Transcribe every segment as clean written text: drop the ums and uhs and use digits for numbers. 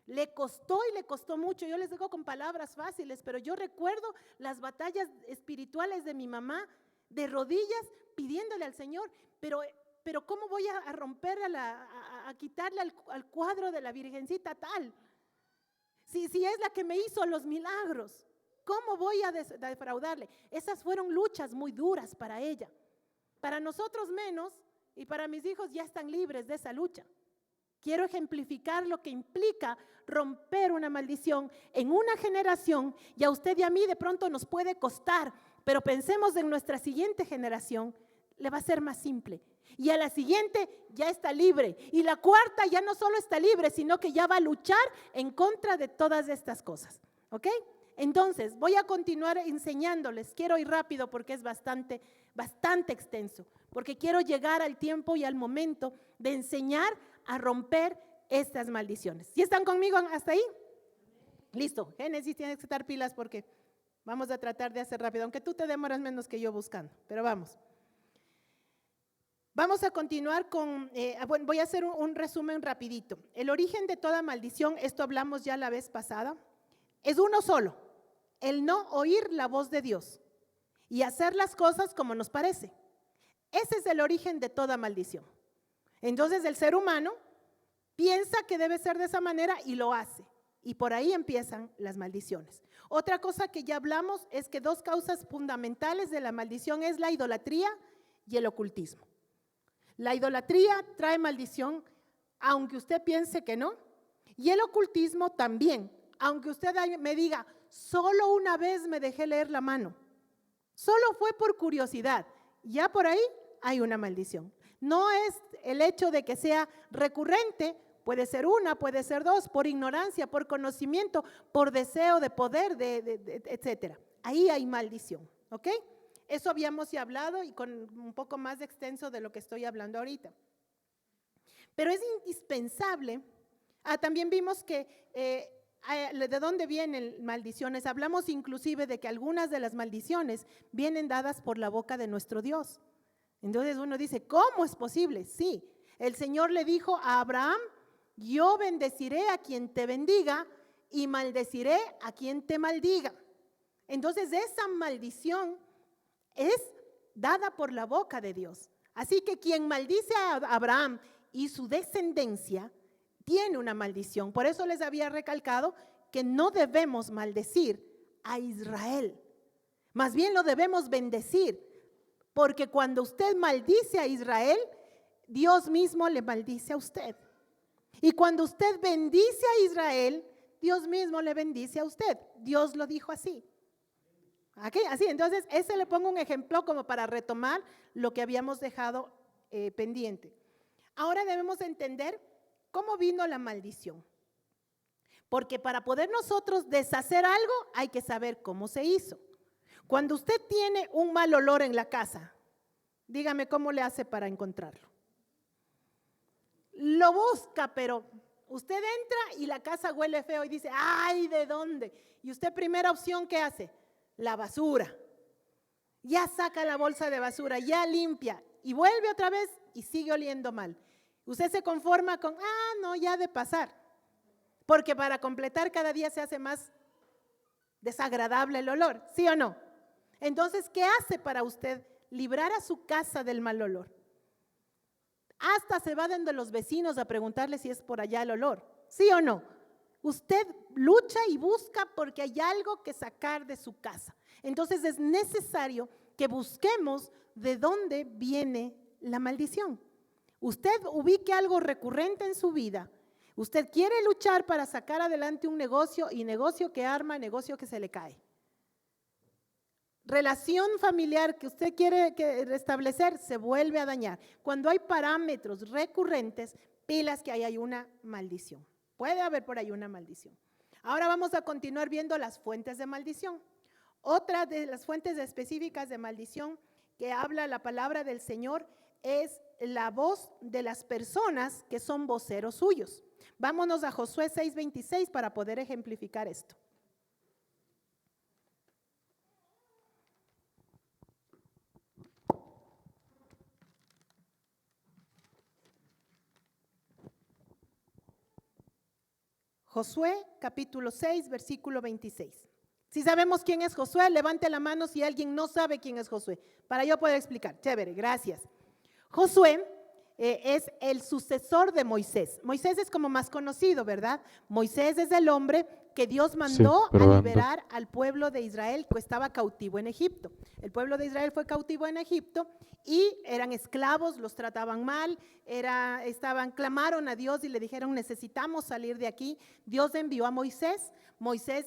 Le costó y le costó mucho. Yo les digo con palabras fáciles, pero yo recuerdo las batallas espirituales de mi mamá de rodillas pidiéndole al Señor, pero ¿cómo voy a romper, a quitarle al cuadro de la Virgencita tal? Si es la que me hizo los milagros, ¿cómo voy a defraudarle? Esas fueron luchas muy duras para ella. Para nosotros menos, y para mis hijos ya están libres de esa lucha. Quiero ejemplificar lo que implica romper una maldición en una generación, y a usted y a mí de pronto nos puede costar, pero pensemos en nuestra siguiente generación, le va a ser más simple. Y a la siguiente ya está libre. Y la cuarta ya no solo está libre, sino que ya va a luchar en contra de todas estas cosas. ¿Ok? Entonces, voy a continuar enseñándoles. Quiero ir rápido porque es bastante extenso. Porque quiero llegar al tiempo y al momento de enseñar a romper estas maldiciones. ¿Sí están conmigo hasta ahí? Listo. Génesis, tienes que estar pilas porque vamos a tratar de hacer rápido. Aunque tú te demoras menos que yo buscando. Pero vamos. Vamos a continuar con, bueno, voy a hacer un resumen rapidito. El origen de toda maldición, esto hablamos ya la vez pasada, es uno solo, el no oír la voz de Dios y hacer las cosas como nos parece. Ese es el origen de toda maldición. Entonces el ser humano piensa que debe ser de esa manera y lo hace. Y por ahí empiezan las maldiciones. Otra cosa que ya hablamos es que dos causas fundamentales de la maldición es la idolatría y el ocultismo. La idolatría trae maldición, aunque usted piense que no, y el ocultismo también, aunque usted me diga, solo una vez me dejé leer la mano, solo fue por curiosidad, ya por ahí hay una maldición. No es el hecho de que sea recurrente, puede ser una, puede ser dos, por ignorancia, por conocimiento, por deseo de poder, etcétera. Ahí hay maldición, ¿ok? Eso habíamos ya hablado y con un poco más de extenso de lo que estoy hablando ahorita. Pero es indispensable, también vimos que de dónde vienen maldiciones. Hablamos inclusive de que algunas de las maldiciones vienen dadas por la boca de nuestro Dios. Entonces uno dice, ¿cómo es posible? Sí, el Señor le dijo a Abraham, yo bendeciré a quien te bendiga y maldeciré a quien te maldiga. Entonces esa maldición es dada por la boca de Dios. Así que quien maldice a Abraham y su descendencia tiene una maldición. Por eso les había recalcado que no debemos maldecir a Israel. Más bien lo debemos bendecir. Porque cuando usted maldice a Israel, Dios mismo le maldice a usted. Y cuando usted bendice a Israel, Dios mismo le bendice a usted. Dios lo dijo así. ¿Okay? Así, entonces, ese le pongo un ejemplo como para retomar lo que habíamos dejado pendiente. Ahora debemos entender cómo vino la maldición. Porque para poder nosotros deshacer algo, hay que saber cómo se hizo. Cuando usted tiene un mal olor en la casa, dígame cómo le hace para encontrarlo. Lo busca, pero usted entra y la casa huele feo y dice, ¡ay! ¿De dónde? Y usted, primera opción, ¿qué hace? La basura. Ya saca la bolsa de basura, ya limpia y vuelve otra vez y sigue oliendo mal. Usted se conforma con, no, ya de pasar. Porque para completar cada día se hace más desagradable el olor, ¿sí o no? Entonces, ¿qué hace para usted librar a su casa del mal olor? Hasta se va donde los vecinos a preguntarle si es por allá el olor, ¿sí o no? Usted lucha y busca porque hay algo que sacar de su casa. Entonces es necesario que busquemos de dónde viene la maldición. Usted ubique algo recurrente en su vida. Usted quiere luchar para sacar adelante un negocio y negocio que arma, negocio que se le cae. Relación familiar que usted quiere restablecer se vuelve a dañar. Cuando hay parámetros recurrentes, pilas que ahí hay una maldición. Puede haber por ahí una maldición. Ahora vamos a continuar viendo las fuentes de maldición. Otra de las fuentes específicas de maldición que habla la palabra del Señor es la voz de las personas que son voceros suyos. Vámonos a Josué 6:26 para poder ejemplificar esto. Josué capítulo 6, versículo 26. Si sabemos quién es Josué, levante la mano si alguien no sabe quién es Josué, para yo poder explicar. Chévere, gracias. Josué es el sucesor de Moisés. Moisés es como más conocido, ¿verdad? Moisés es el hombre que Dios mandó a liberar al pueblo de Israel que estaba cautivo en Egipto. El pueblo de Israel fue cautivo en Egipto y eran esclavos, los trataban mal, clamaron a Dios y le dijeron, necesitamos salir de aquí. Dios envió a Moisés. Moisés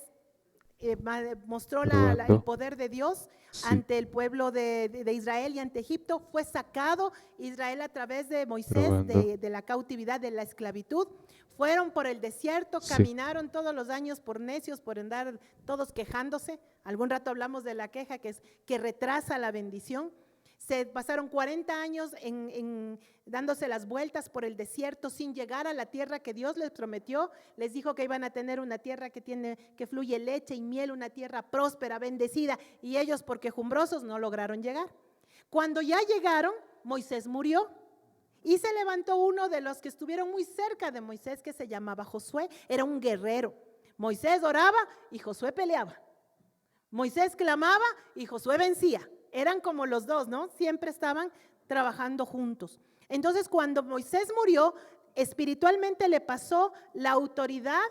mostró el poder de Dios ante el pueblo de Israel y ante Egipto. Fue sacado Israel a través de Moisés de la cautividad, de la esclavitud. Fueron por el desierto, caminaron todos los años por necios, por andar todos quejándose. Algún rato hablamos de la queja que retrasa la bendición. Se pasaron 40 años dándose las vueltas por el desierto sin llegar a la tierra que Dios les prometió. Les dijo que iban a tener una tierra que fluye leche y miel, una tierra próspera, bendecida, y ellos por quejumbrosos no lograron llegar. Cuando ya llegaron, Moisés murió y se levantó uno de los que estuvieron muy cerca de Moisés, que se llamaba Josué. Era un guerrero. Moisés oraba y Josué peleaba. Moisés clamaba y Josué vencía. Eran como los dos, ¿no? Siempre estaban trabajando juntos. Entonces, cuando Moisés murió, espiritualmente le pasó la autoridad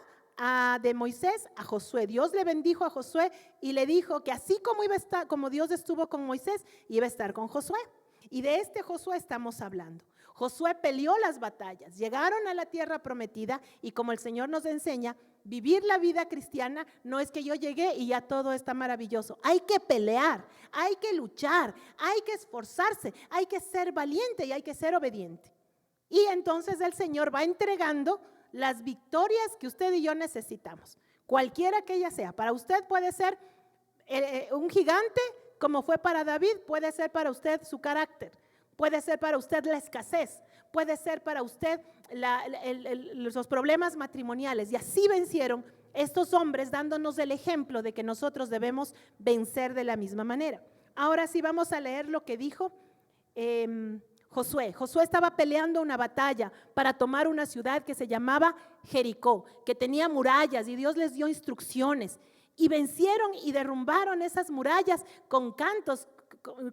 de Moisés a Josué. Dios le bendijo a Josué y le dijo que así como Dios estuvo con Moisés, iba a estar con Josué. Y de este Josué estamos hablando. Josué peleó las batallas, llegaron a la tierra prometida y como el Señor nos enseña, vivir la vida cristiana no es que yo llegué y ya todo está maravilloso. Hay que pelear, hay que luchar, hay que esforzarse, hay que ser valiente y hay que ser obediente. Y entonces el Señor va entregando las victorias que usted y yo necesitamos, cualquiera que ella sea. Para usted puede ser un gigante, como fue para David, puede ser para usted su carácter. Puede ser para usted la escasez, puede ser para usted los problemas matrimoniales. Y así vencieron estos hombres, dándonos el ejemplo de que nosotros debemos vencer de la misma manera. Ahora sí vamos a leer lo que dijo Josué. Josué estaba peleando una batalla para tomar una ciudad que se llamaba Jericó, que tenía murallas y Dios les dio instrucciones. Y vencieron y derrumbaron esas murallas con cantos.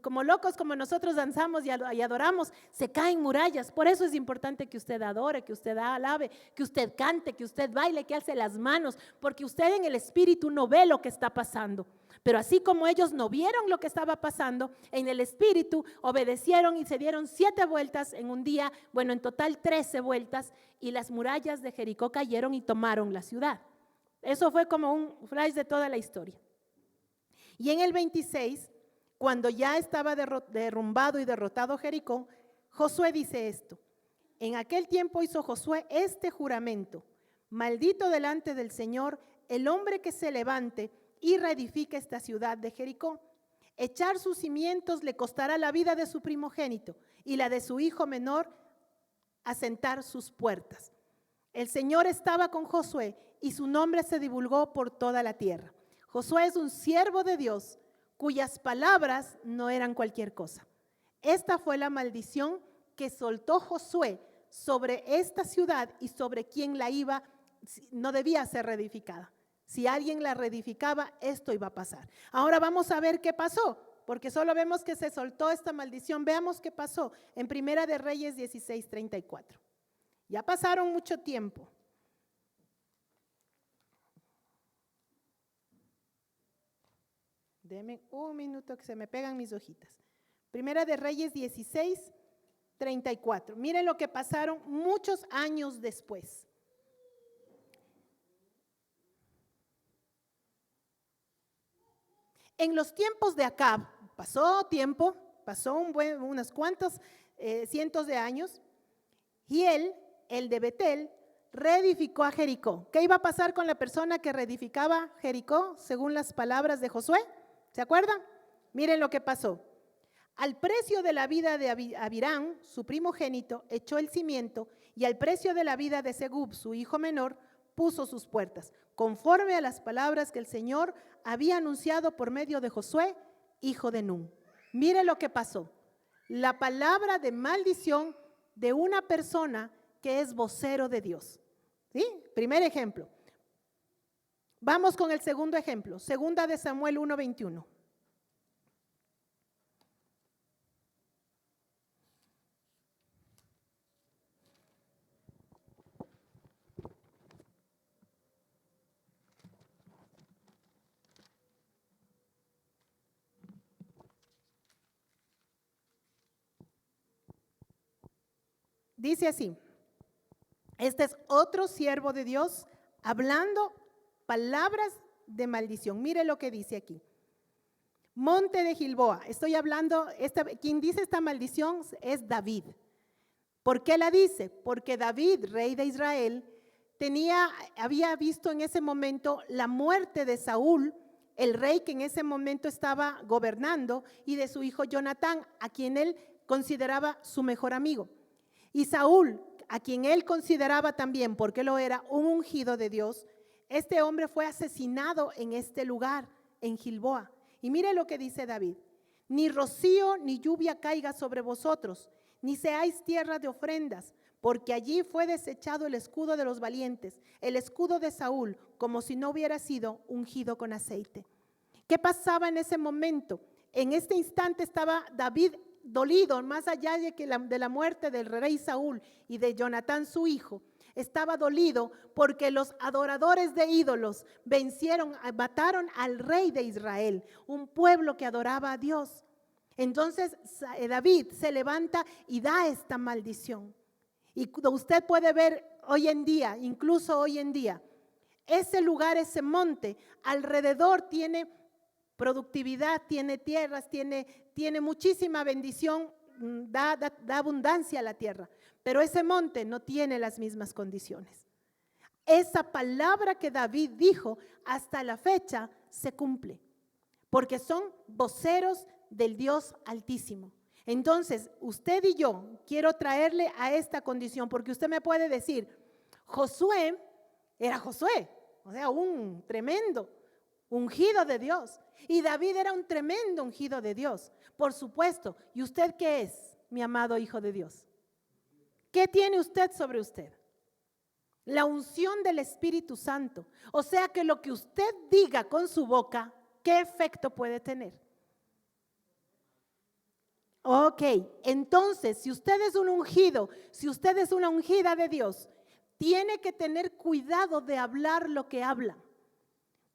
Como locos, como nosotros danzamos y adoramos, se caen murallas. Por eso es importante que usted adore, que usted alabe, que usted cante, que usted baile, que alce las manos, porque usted en el espíritu no ve lo que está pasando. Pero así como ellos no vieron lo que estaba pasando, en el espíritu obedecieron y se dieron 7 vueltas en un día, bueno, en total 13 vueltas, y las murallas de Jericó cayeron y tomaron la ciudad. Eso fue como un flash de toda la historia. Y en el 26, cuando ya estaba derrumbado y derrotado Jericó, Josué dice esto: en aquel tiempo hizo Josué este juramento: maldito delante del Señor el hombre que se levante y reedifique esta ciudad de Jericó. Echar sus cimientos le costará la vida de su primogénito y la de su hijo menor asentar sus puertas. El Señor estaba con Josué y su nombre se divulgó por toda la tierra. Josué es un siervo de Dios cuyas palabras no eran cualquier cosa. Esta fue la maldición que soltó Josué sobre esta ciudad y sobre quien la no debía ser reedificada. Si alguien la reedificaba, esto iba a pasar. Ahora vamos a ver qué pasó, porque solo vemos que se soltó esta maldición. Veamos qué pasó en Primera de Reyes 16:34. Ya pasaron mucho tiempo. Deme un minuto que se me pegan mis hojitas. Primera de Reyes 16:34. Miren lo que pasaron muchos años después. En los tiempos de Acab, pasó tiempo, pasó unos cuantos cientos de años, y él, el de Betel, reedificó a Jericó. ¿Qué iba a pasar con la persona que reedificaba Jericó según las palabras de Josué? ¿Se acuerdan? Miren lo que pasó. Al precio de la vida de Abirán, su primogénito, echó el cimiento, y al precio de la vida de Segub, su hijo menor, puso sus puertas, conforme a las palabras que el Señor había anunciado por medio de Josué, hijo de Nun. Mire lo que pasó. La palabra de maldición de una persona que es vocero de Dios. ¿Sí? Primer ejemplo. Vamos con el segundo ejemplo, segunda de Samuel 1:21. Dice así, este es otro siervo de Dios hablando palabras de maldición. Mire lo que dice aquí. Monte de Gilboa, estoy hablando, quien dice esta maldición es David. ¿Por qué la dice? Porque David, rey de Israel, había visto en ese momento la muerte de Saúl, el rey que en ese momento estaba gobernando, y de su hijo Jonatán, a quien él consideraba su mejor amigo. Y Saúl, a quien él consideraba también, porque lo era, un ungido de Dios, este hombre fue asesinado en este lugar, en Gilboa. Y mire lo que dice David: ni rocío ni lluvia caiga sobre vosotros, ni seáis tierra de ofrendas, porque allí fue desechado el escudo de los valientes, el escudo de Saúl, como si no hubiera sido ungido con aceite. ¿Qué pasaba en ese momento? En este instante estaba David dolido, más allá de la muerte del rey Saúl y de Jonatán su hijo. Estaba dolido porque los adoradores de ídolos mataron al rey de Israel, un pueblo que adoraba a Dios. Entonces David se levanta y da esta maldición. Y usted puede ver hoy en día, incluso hoy en día, ese lugar, ese monte, alrededor tiene productividad, tiene tierras, tiene muchísima bendición, da abundancia a la tierra, pero ese monte no tiene las mismas condiciones. Esa palabra que David dijo hasta la fecha se cumple, porque son voceros del Dios Altísimo. Entonces, usted y yo quiero traerle a esta condición, porque usted me puede decir, Josué era Josué, o sea, un tremendo ungido de Dios. Y David era un tremendo ungido de Dios, por supuesto. ¿Y usted qué es, mi amado hijo de Dios? ¿Qué tiene usted sobre usted? La unción del Espíritu Santo. O sea que lo que usted diga con su boca, ¿qué efecto puede tener? Ok, entonces, si usted es un ungido, si usted es una ungida de Dios, tiene que tener cuidado de hablar lo que habla.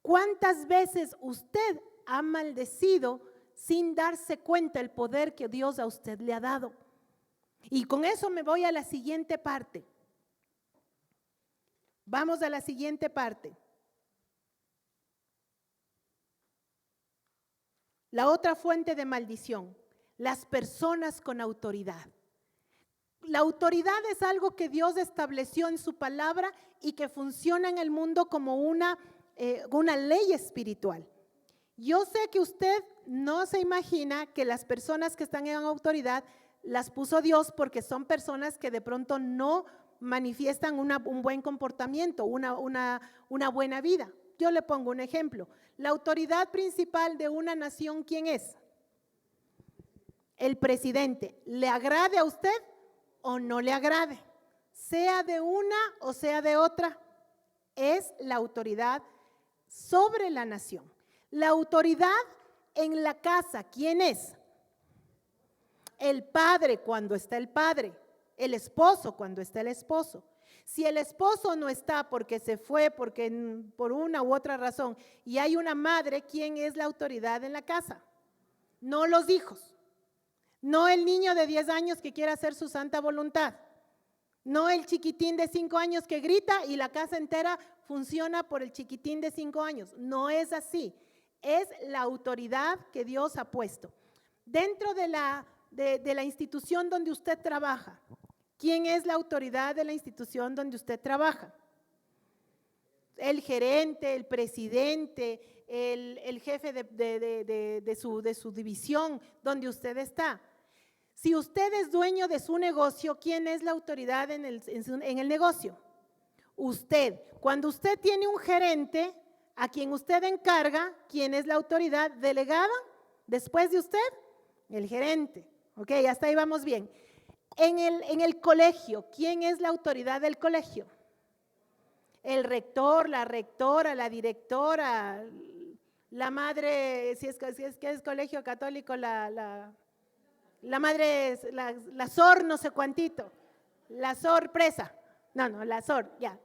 ¿Cuántas veces usted ha maldecido sin darse cuenta el poder que Dios a usted le ha dado? Y con eso me voy a la siguiente parte. Vamos a la siguiente parte. La otra fuente de maldición, las personas con autoridad. La autoridad es algo que Dios estableció en su palabra y que funciona en el mundo como una ley espiritual. Yo sé que usted no se imagina que las personas que están en autoridad las puso Dios porque son personas que de pronto no manifiestan un buen comportamiento, una buena vida. Yo le pongo un ejemplo. La autoridad principal de una nación, ¿quién es? El presidente. ¿Le agrade a usted o no le agrade? Sea de una o sea de otra, es la autoridad sobre la nación. La autoridad en la casa, ¿quién es? El padre cuando está el padre, el esposo cuando está el esposo. Si el esposo no está porque se fue, por una u otra razón, y hay una madre, ¿quién es la autoridad en la casa? No los hijos, no el niño de 10 años que quiere hacer su santa voluntad, no el chiquitín de 5 años que grita y la casa entera funciona por el chiquitín de 5 años. No es así, es la autoridad que Dios ha puesto. Dentro de la institución donde usted trabaja, ¿quién es la autoridad de la institución donde usted trabaja? El gerente, el presidente, el jefe de su división donde usted está. Si usted es dueño de su negocio, ¿quién es la autoridad en el negocio? Usted. Cuando usted tiene un gerente a quien usted encarga, ¿quién es la autoridad delegada después de usted? El gerente. Ok, hasta ahí vamos bien. En el colegio, ¿quién es la autoridad del colegio? El rector, la rectora, la directora, la madre, si es que es colegio católico, la madre, la SOR no sé cuántito, la sorpresa, no, la SOR, ya.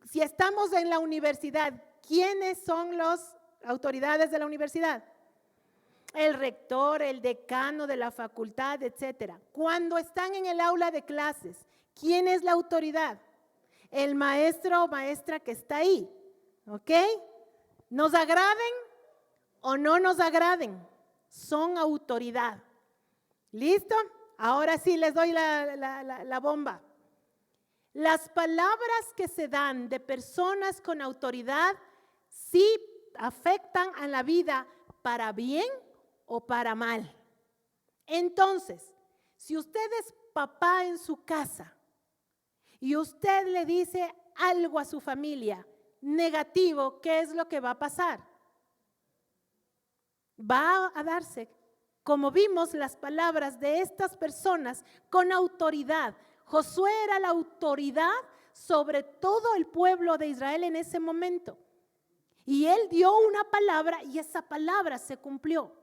Si estamos en la universidad, ¿quiénes son las autoridades de la universidad? El rector, el decano de la facultad, etcétera. Cuando están en el aula de clases, ¿quién es la autoridad? El maestro o maestra que está ahí, ¿ok? ¿Nos agraden o no nos agraden? Son autoridad. ¿Listo? Ahora sí les doy la bomba. Las palabras que se dan de personas con autoridad sí afectan a la vida para bien o para mal. Entonces, si usted es papá en su casa y usted le dice algo a su familia negativo, ¿qué es lo que va a pasar? Va a darse, como vimos, las palabras de estas personas con autoridad. Josué era la autoridad sobre todo el pueblo de Israel en ese momento. Y él dio una palabra y esa palabra se cumplió.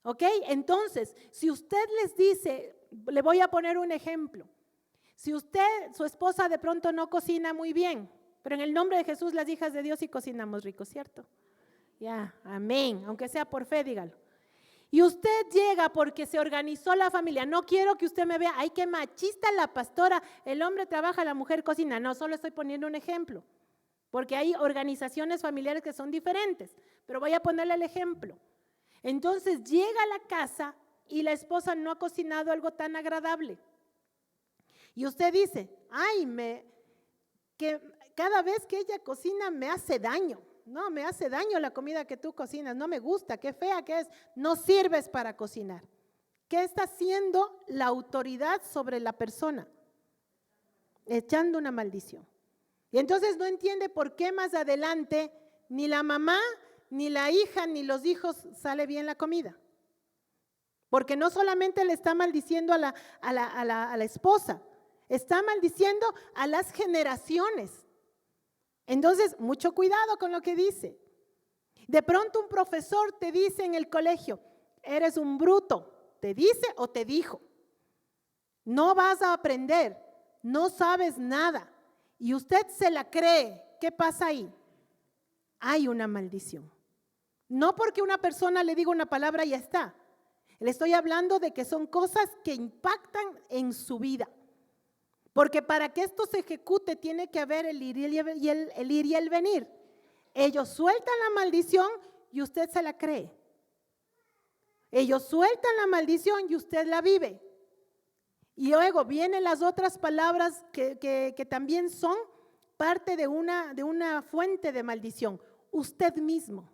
¿Ok? Entonces, si usted les dice, le voy a poner un ejemplo. Si usted, su esposa de pronto no cocina muy bien, pero en el nombre de Jesús las hijas de Dios sí cocinamos rico, ¿cierto? Ya, amén, aunque sea por fe, dígalo. Y usted llega porque se organizó la familia. No quiero que usted me vea, ay, qué machista la pastora, el hombre trabaja, la mujer cocina. No, solo estoy poniendo un ejemplo, porque hay organizaciones familiares que son diferentes, pero voy a ponerle el ejemplo. Entonces llega a la casa y la esposa no ha cocinado algo tan agradable. Y usted dice, ay, que cada vez que ella cocina me hace daño. No, me hace daño la comida que tú cocinas, no me gusta, qué fea que es, no sirves para cocinar. ¿Qué está haciendo la autoridad sobre la persona? Echando una maldición. Y entonces no entiende por qué más adelante ni la mamá, ni la hija, ni los hijos sale bien la comida. Porque no solamente le está maldiciendo a la esposa, está maldiciendo a las generaciones. Entonces, mucho cuidado con lo que dice. De pronto un profesor te dice en el colegio, eres un bruto, te dice o te dijo. No vas a aprender, no sabes nada. Y usted se la cree. ¿Qué pasa ahí? Hay una maldición. No porque una persona le diga una palabra y ya está. Le estoy hablando de que son cosas que impactan en su vida. Porque para que esto se ejecute tiene que haber el ir y el venir. Ellos sueltan la maldición y usted se la cree. Ellos sueltan la maldición y usted la vive. Y luego vienen las otras palabras que también son parte de una fuente de maldición. Usted mismo.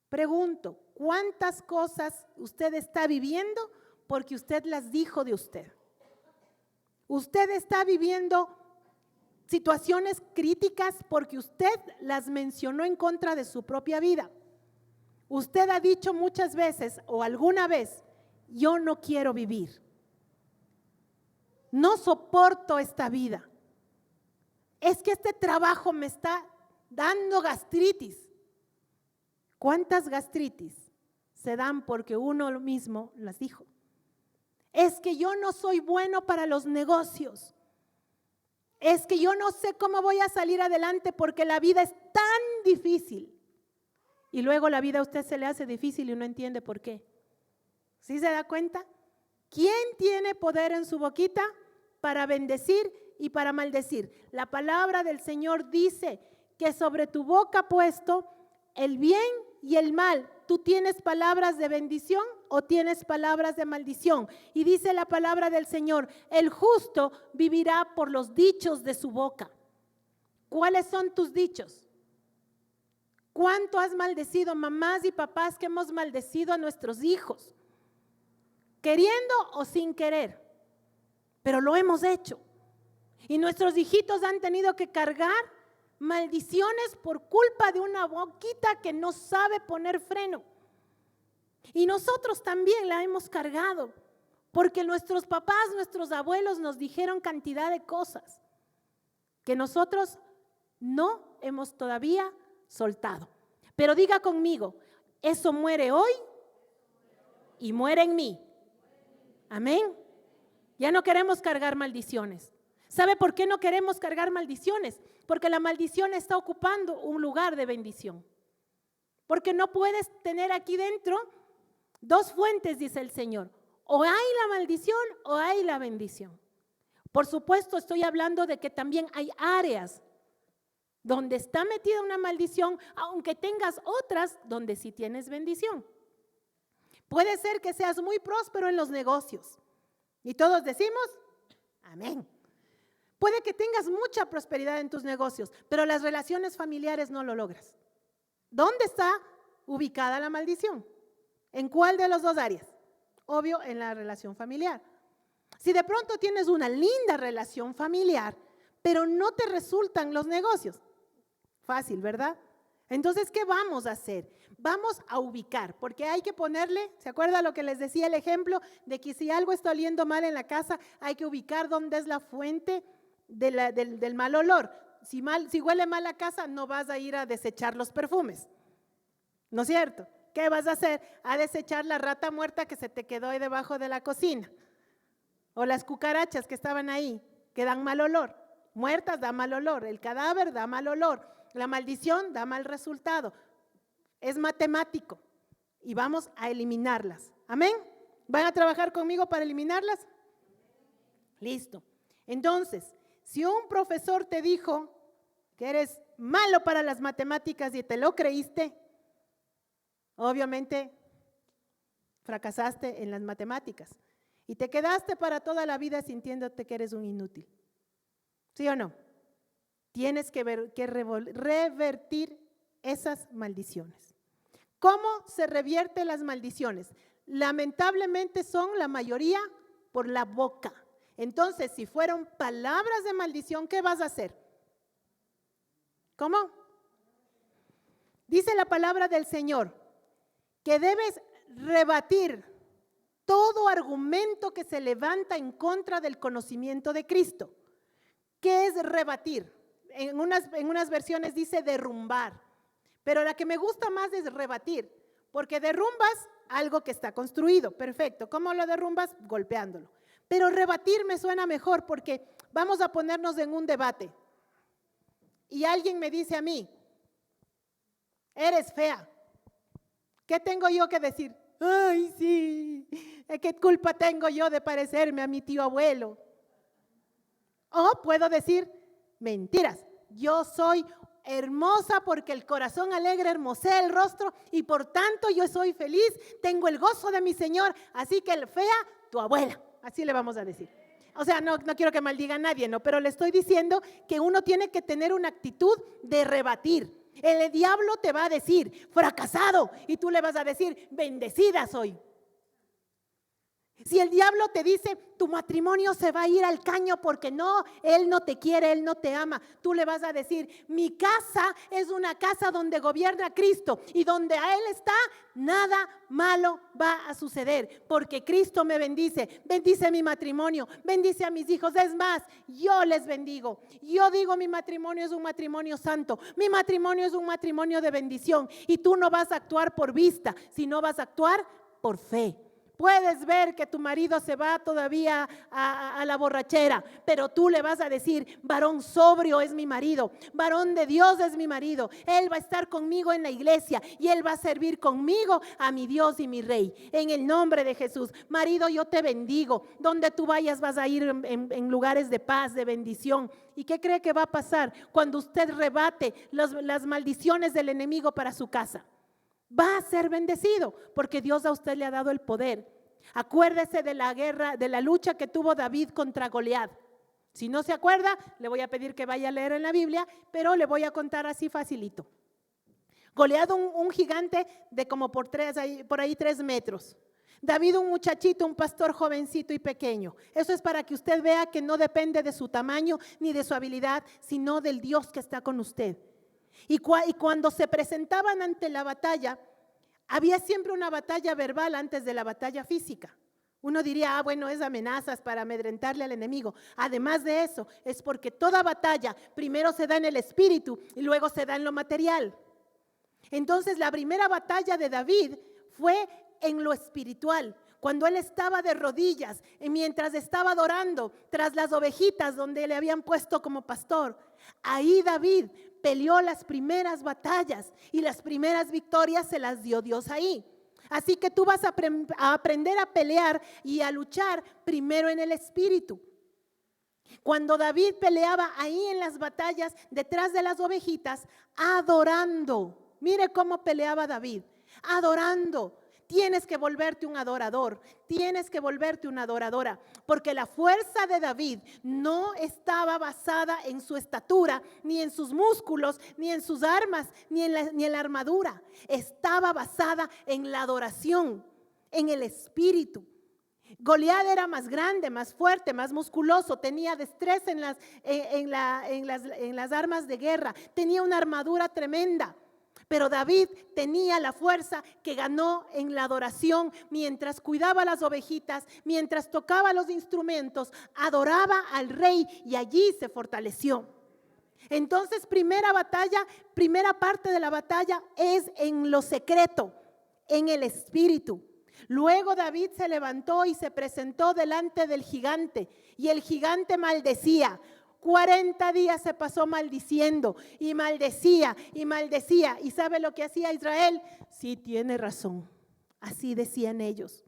Pregunto, ¿cuántas cosas usted está viviendo porque usted las dijo de usted? Usted está viviendo situaciones críticas porque usted las mencionó en contra de su propia vida. Usted ha dicho muchas veces o alguna vez, yo no quiero vivir. No soporto esta vida. Es que este trabajo me está dando gastritis. ¿Cuántas gastritis se dan porque uno mismo las dijo? Es que yo no soy bueno para los negocios. Es que yo no sé cómo voy a salir adelante porque la vida es tan difícil. Y luego la vida a usted se le hace difícil y no entiende por qué. ¿Sí se da cuenta? ¿Quién tiene poder en su boquita para bendecir y para maldecir? La palabra del Señor dice que sobre tu boca ha puesto el bien y el mal. ¿Tú tienes palabras de bendición o tienes palabras de maldición? Y dice la palabra del Señor, el justo vivirá por los dichos de su boca. ¿Cuáles son tus dichos? ¿Cuánto has maldecido, mamás y papás que hemos maldecido a nuestros hijos? Queriendo o sin querer, pero lo hemos hecho. Y nuestros hijitos han tenido que cargar maldiciones por culpa de una boquita que no sabe poner freno. Y nosotros también la hemos cargado, porque nuestros papás, nuestros abuelos nos dijeron cantidad de cosas que nosotros no hemos todavía soltado. Pero diga conmigo, eso muere hoy y muere en mí. Amén. Ya no queremos cargar maldiciones. ¿Sabe por qué no queremos cargar maldiciones? Porque la maldición está ocupando un lugar de bendición. Porque no puedes tener aquí dentro dos fuentes, dice el Señor. O hay la maldición o hay la bendición. Por supuesto, estoy hablando de que también hay áreas donde está metida una maldición, aunque tengas otras donde sí tienes bendición. Puede ser que seas muy próspero en los negocios. Y todos decimos, amén. Puede que tengas mucha prosperidad en tus negocios, pero las relaciones familiares no lo logras. ¿Dónde está ubicada la maldición? ¿En cuál de las dos áreas? Obvio, en la relación familiar. Si de pronto tienes una linda relación familiar, pero no te resultan los negocios, fácil, ¿verdad? Entonces, ¿qué vamos a hacer? Vamos a ubicar, porque hay que ponerle, ¿se acuerda lo que les decía el ejemplo? De que si algo está oliendo mal en la casa, hay que ubicar dónde es la fuente del mal olor. Si huele mal la casa, no vas a ir a desechar los perfumes, ¿no es cierto? ¿Qué vas a hacer? A desechar la rata muerta que se te quedó ahí debajo de la cocina, o las cucarachas que estaban ahí, que dan mal olor. Muertas da mal olor, el cadáver da mal olor, la maldición da mal resultado. Es matemático y vamos a eliminarlas. ¿Amén? ¿Van a trabajar conmigo para eliminarlas? Listo. Entonces, si un profesor te dijo que eres malo para las matemáticas y te lo creíste, obviamente fracasaste en las matemáticas y te quedaste para toda la vida sintiéndote que eres un inútil. ¿Sí o no? Tienes que revertir esas maldiciones. ¿Cómo se revierten las maldiciones? Lamentablemente son la mayoría por la boca. Entonces, si fueron palabras de maldición, ¿qué vas a hacer? ¿Cómo? Dice la palabra del Señor que debes rebatir todo argumento que se levanta en contra del conocimiento de Cristo. ¿Qué es rebatir? En unas versiones dice derrumbar, pero la que me gusta más es rebatir, porque derrumbas algo que está construido, perfecto. ¿Cómo lo derrumbas? Golpeándolo. Pero rebatir me suena mejor porque vamos a ponernos en un debate y alguien me dice a mí, eres fea. ¿Qué tengo yo que decir? Ay, sí, ¿qué culpa tengo yo de parecerme a mi tío abuelo? O puedo decir, mentiras, yo soy hermosa porque el corazón alegre hermosea el rostro y por tanto yo soy feliz, tengo el gozo de mi Señor, así que fea, tu abuela, así le vamos a decir. O sea, no quiero que maldiga a nadie, ¿no? Pero le estoy diciendo que uno tiene que tener una actitud de rebatir. El diablo te va a decir, fracasado, y tú le vas a decir, bendecida soy. Si el diablo te dice, tu matrimonio se va a ir al caño porque no, él no te quiere, él no te ama, tú le vas a decir, mi casa es una casa donde gobierna Cristo y donde a él está, nada malo va a suceder porque Cristo me bendice, bendice mi matrimonio, bendice a mis hijos. Es más, yo les bendigo. Yo digo, mi matrimonio es un matrimonio santo, mi matrimonio es un matrimonio de bendición y tú no vas a actuar por vista, sino vas a actuar por fe. Puedes ver que tu marido se va todavía a la borrachera, pero tú le vas a decir, varón sobrio es mi marido, varón de Dios es mi marido. Él va a estar conmigo en la iglesia y él va a servir conmigo a mi Dios y mi Rey. En el nombre de Jesús, marido, yo te bendigo. Donde tú vayas vas a ir en lugares de paz, de bendición. ¿Y qué cree que va a pasar cuando usted rebate las maldiciones del enemigo para su casa? Va a ser bendecido porque Dios a usted le ha dado el poder. Acuérdese de la guerra, de la lucha que tuvo David contra Goliat. Si no se acuerda, le voy a pedir que vaya a leer en la Biblia, pero le voy a contar así facilito. Goliat, un gigante de como por ahí 3 metros. David, un muchachito, un pastor jovencito y pequeño. Eso es para que usted vea que no depende de su tamaño ni de su habilidad, sino del Dios que está con usted. Y cuando se presentaban ante la batalla, había siempre una batalla verbal antes de la batalla física. Uno diría, bueno, es amenazas para amedrentarle al enemigo. Además de eso, es porque toda batalla primero se da en el espíritu y luego se da en lo material. Entonces, la primera batalla de David fue en lo espiritual, cuando él estaba de rodillas y mientras estaba adorando tras las ovejitas donde le habían puesto como pastor. Ahí David peleó las primeras batallas y las primeras victorias se las dio Dios ahí. Así que tú vas a aprender a pelear y a luchar primero en el espíritu. Cuando David peleaba ahí en las batallas, detrás de las ovejitas, adorando. Mire cómo peleaba David, adorando. Tienes que volverte un adorador, tienes que volverte una adoradora, porque la fuerza de David no estaba basada en su estatura, ni en sus músculos, ni en sus armas, ni en la armadura. Estaba basada en la adoración, en el espíritu. Goliat era más grande, más fuerte, más musculoso, tenía destreza en las armas de guerra, tenía una armadura tremenda. Pero David tenía la fuerza que ganó en la adoración mientras cuidaba las ovejitas, mientras tocaba los instrumentos, adoraba al rey y allí se fortaleció. Entonces, primera parte de la batalla es en lo secreto, en el espíritu. Luego David se levantó y se presentó delante del gigante y el gigante maldecía. 40 días se pasó maldiciendo y maldecía y maldecía. ¿Y sabe lo que hacía Israel? Sí, tiene razón. Así decían ellos.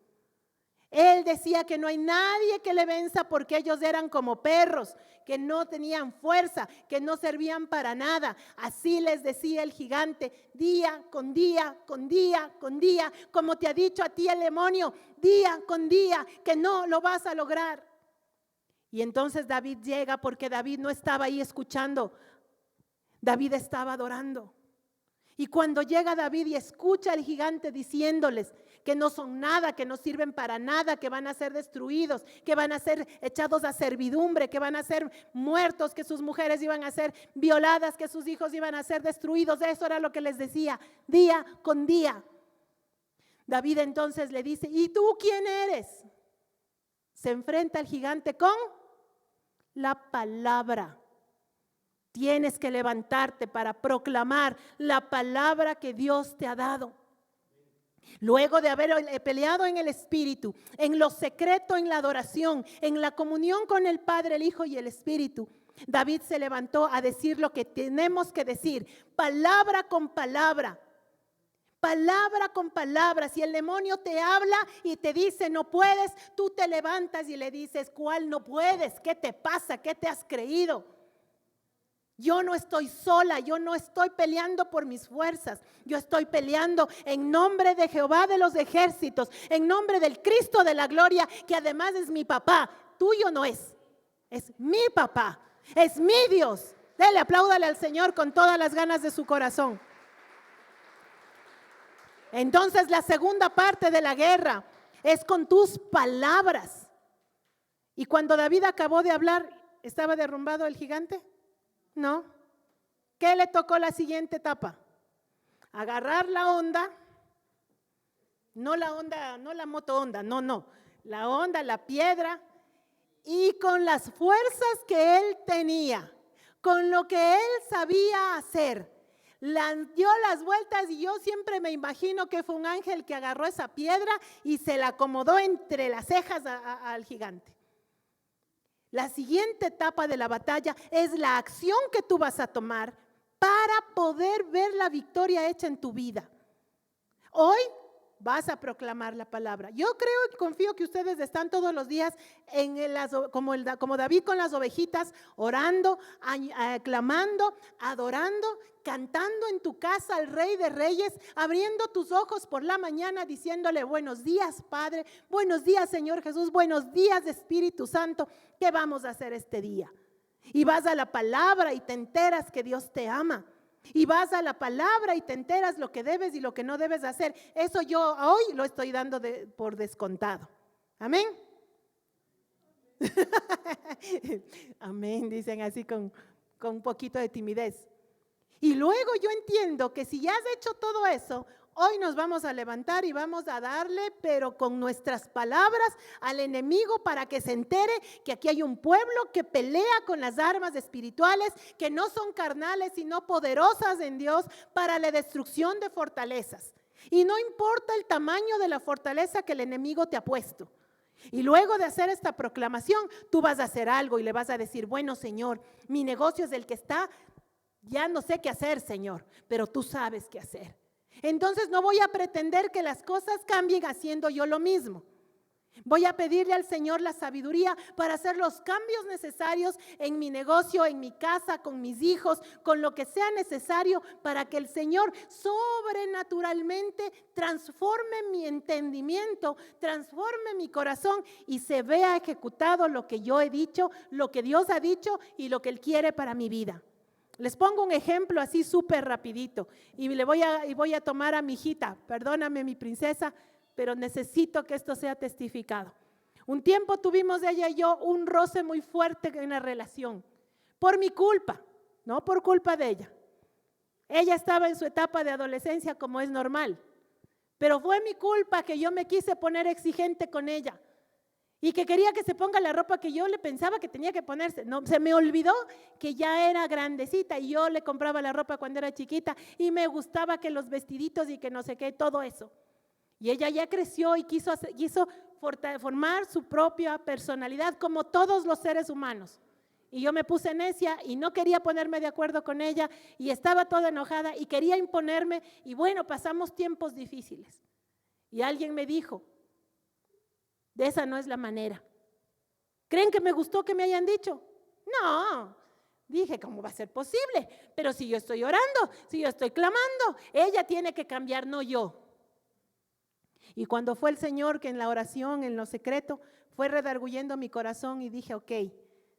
Él decía que no hay nadie que le venza porque ellos eran como perros, que no tenían fuerza, que no servían para nada. Así les decía el gigante, día con día, con día, con día, como te ha dicho a ti el demonio, día con día, que no lo vas a lograr. Y entonces David llega porque David no estaba ahí escuchando, David estaba adorando. Y cuando llega David y escucha al gigante diciéndoles que no son nada, que no sirven para nada, que van a ser destruidos, que van a ser echados a servidumbre, que van a ser muertos, que sus mujeres iban a ser violadas, que sus hijos iban a ser destruidos. Eso era lo que les decía día con día. David entonces le dice, ¿y tú quién eres? Se enfrenta al gigante con la palabra. Tienes que levantarte para proclamar la palabra que Dios te ha dado. Luego de haber peleado en el espíritu, en lo secreto, en la adoración, en la comunión con el Padre, el Hijo y el Espíritu, David se levantó a decir lo que tenemos que decir, palabra con palabra. Palabra con palabra. Si el demonio te habla y te dice no puedes, tú te levantas y le dices, ¿cuál no puedes? ¿Qué te pasa? ¿Qué te has creído? Yo no estoy sola, yo no estoy peleando por mis fuerzas, yo estoy peleando en nombre de Jehová de los ejércitos, en nombre del Cristo de la gloria, que además es mi papá, tuyo no es mi papá, es mi Dios. Dele, apláudale al Señor con todas las ganas de su corazón. Entonces la segunda parte de la guerra es con tus palabras. Y cuando David acabó de hablar, ¿estaba derrumbado el gigante? No. ¿Qué le tocó la siguiente etapa? Agarrar la onda, no la moto onda, no, la onda, la piedra, y con las fuerzas que él tenía, con lo que él sabía hacer, dio las vueltas y yo siempre me imagino que fue un ángel que agarró esa piedra y se la acomodó entre las cejas al gigante. La siguiente etapa de la batalla es la acción que tú vas a tomar para poder ver la victoria hecha en tu vida. Hoy vas a proclamar la palabra. Yo creo y confío que ustedes están todos los días como David con las ovejitas, orando, clamando, adorando, cantando en tu casa al Rey de Reyes, abriendo tus ojos por la mañana diciéndole buenos días Padre, buenos días Señor Jesús, buenos días Espíritu Santo, ¿qué vamos a hacer este día? Y vas a la palabra y te enteras que Dios te ama. Y vas a la palabra y te enteras lo que debes y lo que no debes hacer. Eso yo hoy lo estoy dando por descontado. Amén. Amén, dicen así con un poquito de timidez. Y luego yo entiendo que si ya has hecho todo eso, Hoy nos vamos a levantar y vamos a darle, pero con nuestras palabras, al enemigo para que se entere que aquí hay un pueblo que pelea con las armas espirituales, que no son carnales, sino poderosas en Dios para la destrucción de fortalezas. Y no importa el tamaño de la fortaleza que el enemigo te ha puesto. Y luego de hacer esta proclamación, tú vas a hacer algo y le vas a decir, bueno, Señor, mi negocio es el que está, ya no sé qué hacer, Señor, pero tú sabes qué hacer. Entonces no voy a pretender que las cosas cambien haciendo yo lo mismo. Voy a pedirle al Señor la sabiduría para hacer los cambios necesarios en mi negocio, en mi casa, con mis hijos, con lo que sea necesario para que el Señor sobrenaturalmente transforme mi entendimiento, transforme mi corazón y se vea ejecutado lo que yo he dicho, lo que Dios ha dicho y lo que Él quiere para mi vida. Les pongo un ejemplo así súper rapidito y voy a tomar a mi hijita, perdóname mi princesa, pero necesito que esto sea testificado. Un tiempo tuvimos ella y yo un roce muy fuerte en la relación, por mi culpa, no por culpa de ella. Ella estaba en su etapa de adolescencia como es normal, pero fue mi culpa que yo me quise poner exigente con ella. Y que quería que se ponga la ropa que yo le pensaba que tenía que ponerse. No, se me olvidó que ya era grandecita y yo le compraba la ropa cuando era chiquita y me gustaba que los vestiditos y que no sé qué, todo eso. Y ella ya creció y quiso formar su propia personalidad como todos los seres humanos. Y yo me puse necia y no quería ponerme de acuerdo con ella y estaba toda enojada y quería imponerme y bueno, pasamos tiempos difíciles. Y alguien me dijo, de esa no es la manera. ¿Creen que me gustó que me hayan dicho? No. Dije, ¿cómo va a ser posible? Pero si yo estoy orando, si yo estoy clamando, ella tiene que cambiar, no yo. Y cuando fue el Señor que en la oración, en lo secreto, fue redarguyendo mi corazón y dije, ok,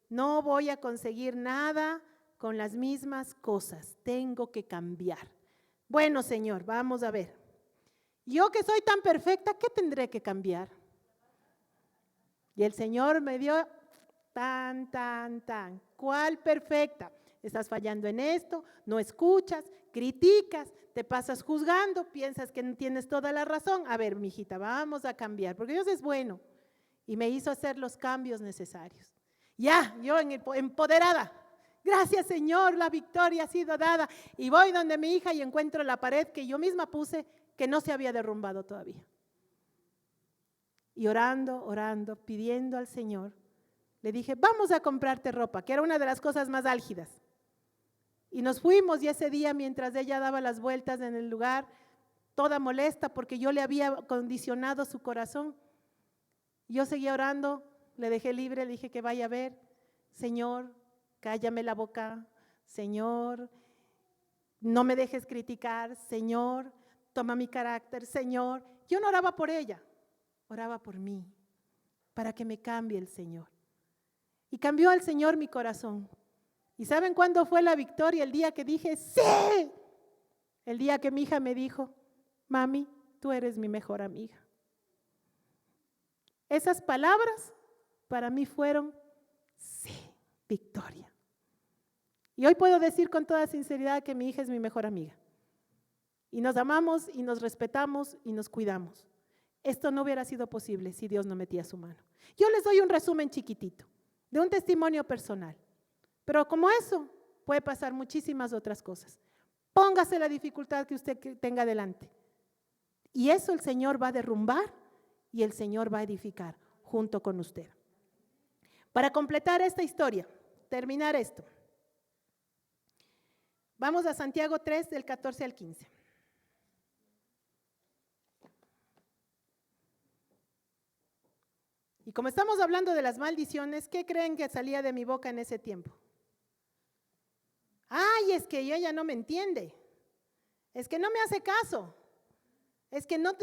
no voy a conseguir nada con las mismas cosas, tengo que cambiar. Bueno, Señor, vamos a ver. Yo que soy tan perfecta, ¿qué tendré que cambiar? Y el Señor me dio tan. ¿Cuál perfecta? Estás fallando en esto, no escuchas, criticas, te pasas juzgando, piensas que no tienes toda la razón. A ver, mijita, vamos a cambiar, porque Dios es bueno. Y me hizo hacer los cambios necesarios. Ya, yo empoderada. Gracias, Señor, la victoria ha sido dada. Y voy donde mi hija y encuentro la pared que yo misma puse, que no se había derrumbado todavía. Y orando, pidiendo al Señor, le dije, vamos a comprarte ropa, que era una de las cosas más álgidas. Y nos fuimos y ese día, mientras ella daba las vueltas en el lugar, toda molesta porque yo le había condicionado su corazón, yo seguía orando, le dejé libre, le dije que vaya a ver, Señor, cállame la boca, Señor, no me dejes criticar, Señor, toma mi carácter, Señor. Yo no oraba por ella. Oraba por mí, para que me cambie el Señor. Y cambió el Señor mi corazón. ¿Y saben cuándo fue la victoria? El día que dije, ¡sí! El día que mi hija me dijo, mami, tú eres mi mejor amiga. Esas palabras para mí fueron, sí, victoria. Y hoy puedo decir con toda sinceridad que mi hija es mi mejor amiga. Y nos amamos y nos respetamos y nos cuidamos. Esto no hubiera sido posible si Dios no metía su mano. Yo les doy un resumen chiquitito de un testimonio personal, pero como eso puede pasar muchísimas otras cosas. Póngase la dificultad que usted tenga delante y eso el Señor va a derrumbar y el Señor va a edificar junto con usted. Para completar esta historia, terminar esto, vamos a Santiago 3 del 14 al 15. Y como estamos hablando de las maldiciones, ¿qué creen que salía de mi boca en ese tiempo? Ay, es que ella no me entiende, es que no me hace caso, es que no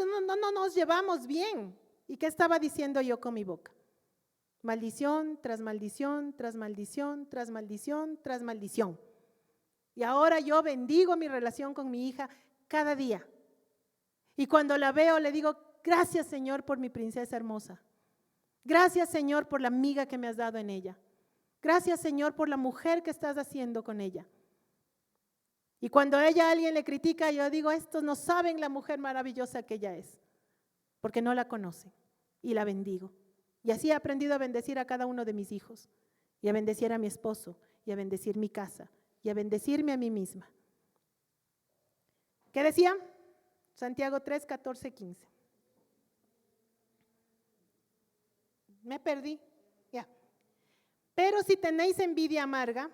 nos llevamos bien. ¿Y qué estaba diciendo yo con mi boca? Maldición tras maldición, tras maldición, tras maldición, tras maldición. Y ahora yo bendigo mi relación con mi hija cada día. Y cuando la veo le digo, gracias Señor por mi princesa hermosa. Gracias Señor por la amiga que me has dado en ella. Gracias Señor por la mujer que estás haciendo con ella. Y cuando alguien le critica, yo digo, estos no saben la mujer maravillosa que ella es, porque no la conocen, y la bendigo. Y así he aprendido a bendecir a cada uno de mis hijos, y a bendecir a mi esposo, y a bendecir mi casa, y a bendecirme a mí misma. ¿Qué decía? Santiago 3, 14, 15. Me perdí, ya. Pero si tenéis envidia amarga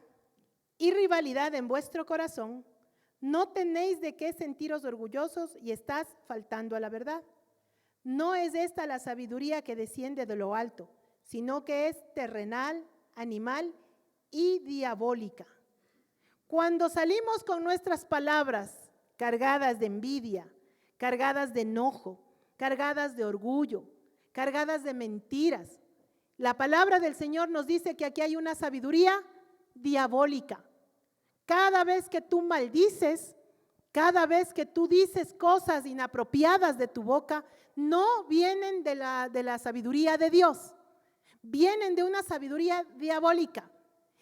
y rivalidad en vuestro corazón, no tenéis de qué sentiros orgullosos y estás faltando a la verdad. No es esta la sabiduría que desciende de lo alto, sino que es terrenal, animal y diabólica. Cuando salimos con nuestras palabras cargadas de envidia, cargadas de enojo, cargadas de orgullo, cargadas de mentiras, la palabra del Señor nos dice que aquí hay una sabiduría diabólica. Cada vez que tú maldices, cada vez que tú dices cosas inapropiadas de tu boca, no vienen de la sabiduría de Dios, vienen de una sabiduría diabólica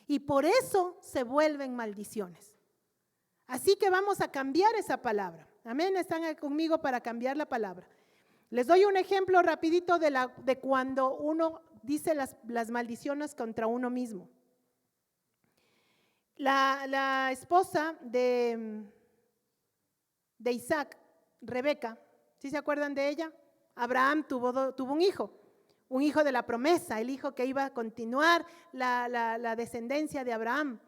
y por eso se vuelven maldiciones. Así que vamos a cambiar esa palabra. Amén, están conmigo para cambiar la palabra. Les doy un ejemplo rapidito de cuando uno dice las maldiciones contra uno mismo. La esposa de Isaac, Rebeca, ¿sí se acuerdan de ella? Abraham tuvo un hijo de la promesa, el hijo que iba a continuar la descendencia de Abraham.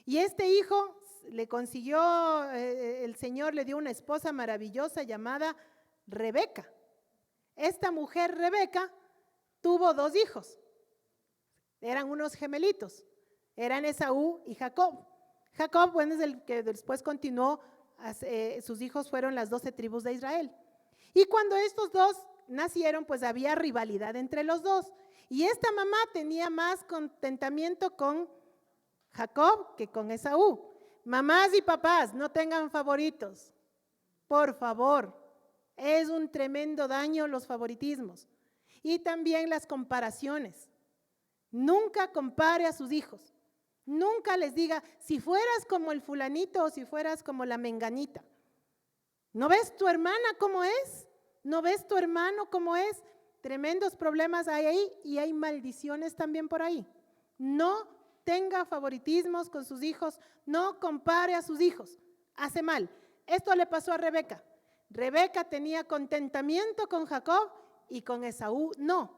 Y este hijo le consiguió, el Señor le dio una esposa maravillosa llamada Rebeca. Esta mujer Rebeca tuvo 2 hijos, eran unos gemelitos, eran Esaú y Jacob. Jacob, bueno, es el que después continuó, sus hijos fueron las 12 tribus de Israel. Y cuando estos 2 nacieron, pues había rivalidad entre los 2. Y esta mamá tenía más contentamiento con Jacob que con Esaú. Mamás y papás, no tengan favoritos, por favor. Es un tremendo daño los favoritismos y también las comparaciones. Nunca compare a sus hijos. Nunca les diga, si fueras como el fulanito o si fueras como la menganita. ¿No ves tu hermana cómo es? ¿No ves tu hermano cómo es? Tremendos problemas hay ahí y hay maldiciones también por ahí. No tenga favoritismos con sus hijos, no compare a sus hijos. Hace mal. Esto le pasó a Rebeca. Rebeca tenía contentamiento con Jacob y con Esaú no.